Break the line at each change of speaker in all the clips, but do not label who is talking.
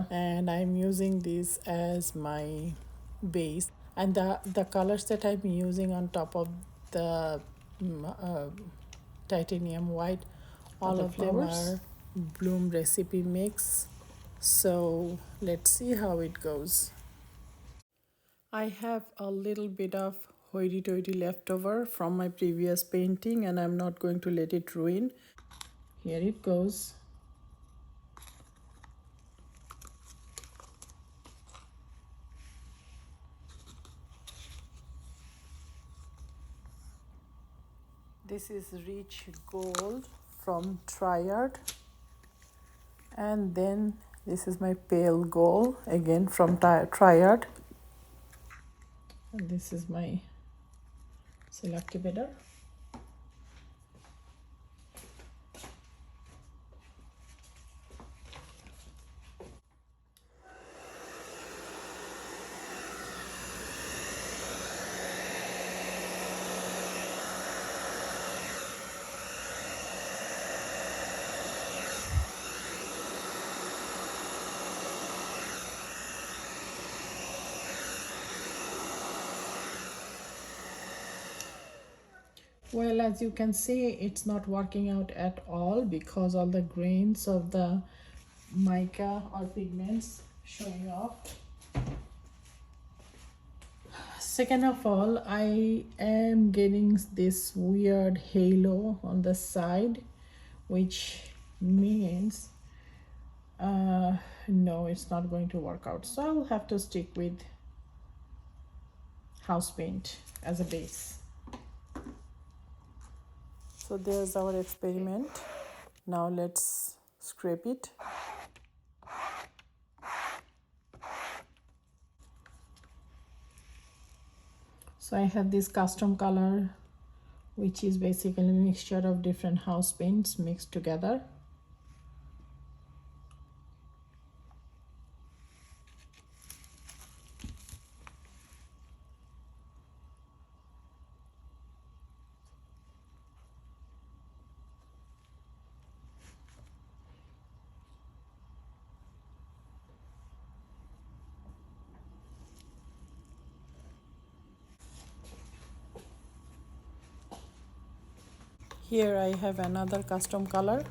And I'm using this as my base, and the colors that I'm using on top of the titanium white, all of them are bloom recipe mix. So let's see how it goes. I have a little bit of hoity-toity leftover from my previous painting, and I'm not going to let it ruin. Here it goes. This is rich gold from Triad, and then this is my pale gold again from Triad, and this is my activator. Well, as you can see, it's not working out at all because all the grains of the mica or pigments showing off. Second of all, I am getting this weird halo on the side, which means no, it's not going to work out. So I'll have to stick with house paint as a base. So there's our experiment. Now let's scrape it. So I have this custom color, which is basically a mixture of different house paints mixed together. Here I have another custom color.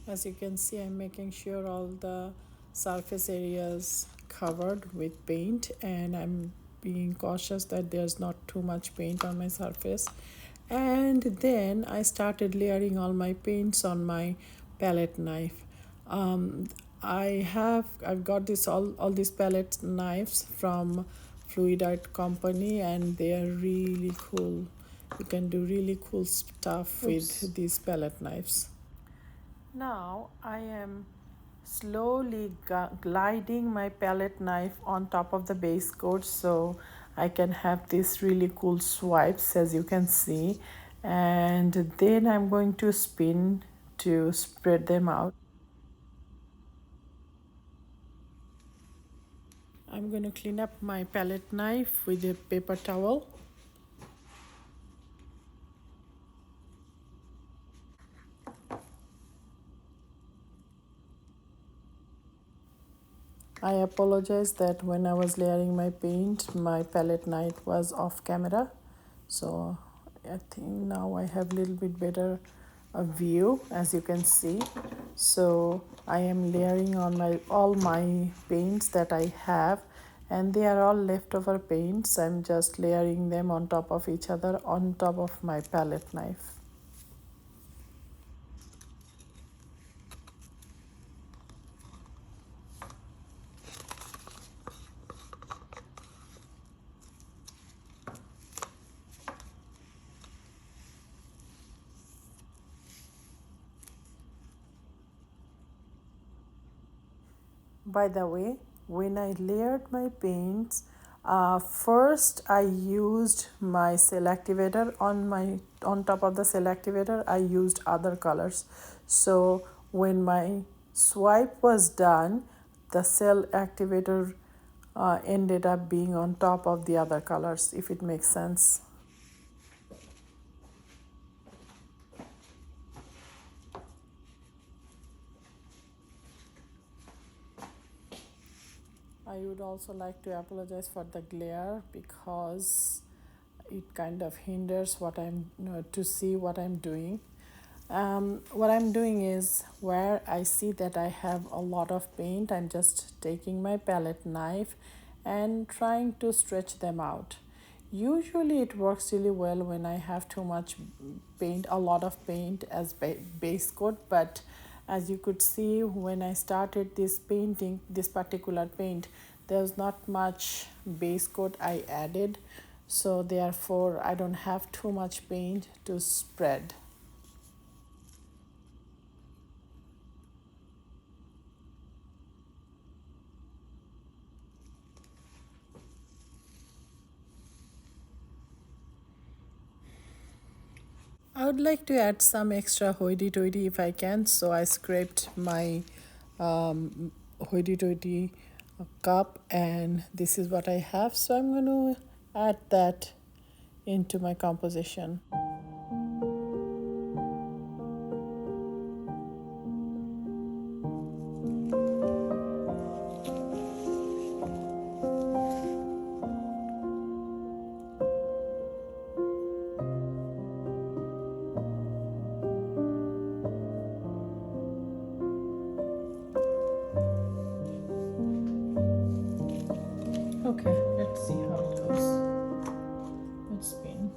As you can see, I'm making sure all the surface areas covered with paint, and I'm being cautious that there's not too much paint on my surface. And then I started layering all my paints on my palette knife. I've got this all these palette knives from Fluid Art Company, and they are really cool. You can do really cool stuff with these palette knives. Now I am slowly gliding my palette knife on top of the base coat so I can have these really cool swipes, as you can see, and then I'm going to spin to spread them out. I'm going to clean up my palette knife with a paper towel. I apologize that when I was layering my paint, my palette knife was off camera. So I think now I have a little bit better view, as you can see. So I am layering on all my paints that I have, and they are all leftover paints. I'm just layering them on top of each other on top of my palette knife. By the way, when I layered my paints, first I used my cell activator on top of the cell activator. I used other colors. So when my swipe was done, the cell activator ended up being on top of the other colors, if it makes sense. I would also like to apologize for the glare because it kind of hinders what I'm to see what I'm doing. What I'm doing is where I see that I have a lot of paint, I'm just taking my palette knife and trying to stretch them out. Usually it works really well when I have too much paint, a lot of paint as base coat, but as you could see when I started this painting, this particular paint, there's not much base coat I added, so therefore I don't have too much paint to spread. I would like to add some extra hoity-toity if I can, so I scraped my hoity-toity cup, and this is what I have, so I'm going to add that into my composition. Okay, let's see how it goes. It's been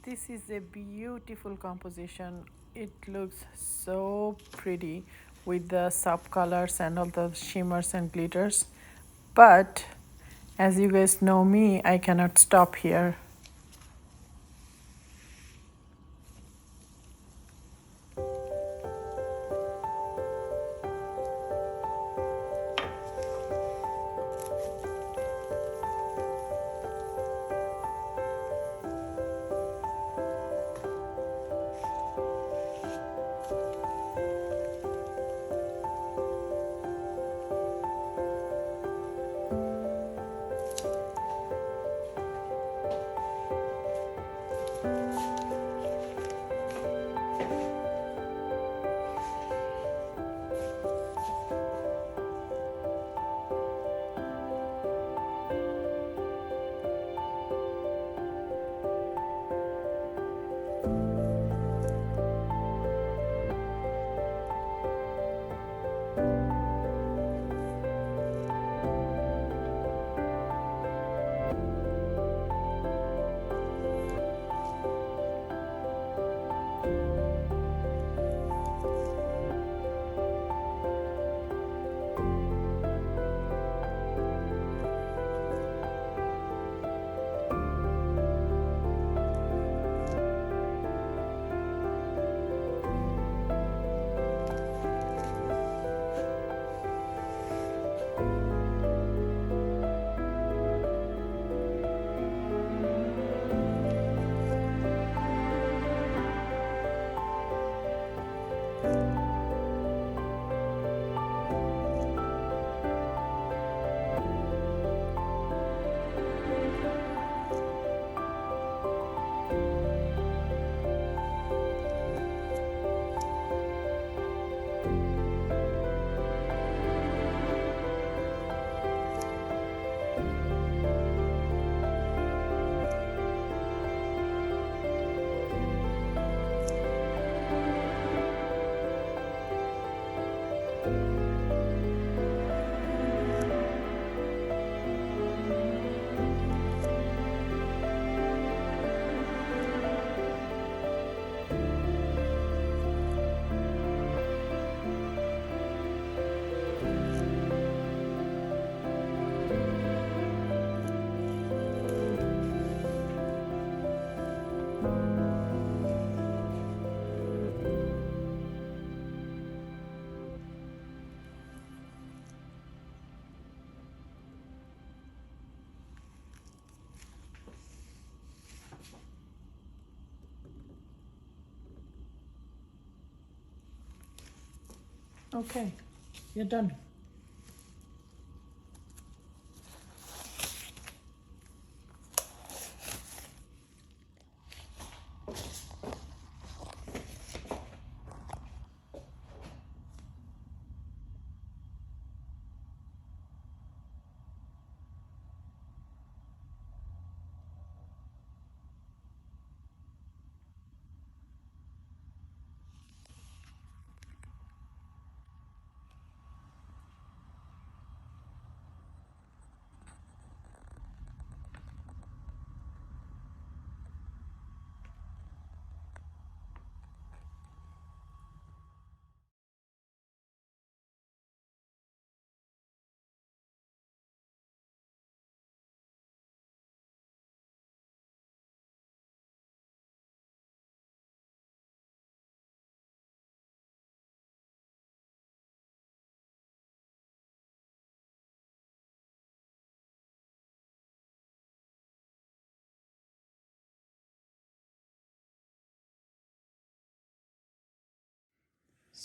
This is a beautiful composition. It looks so pretty with the sub colors and all the shimmers and glitters. But as you guys know me, I cannot stop here. Okay, you're done.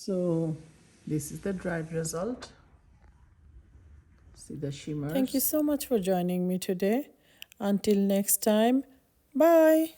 So this is the dried result. See the shimmers. Thank you so much for joining me today. Until next time, bye.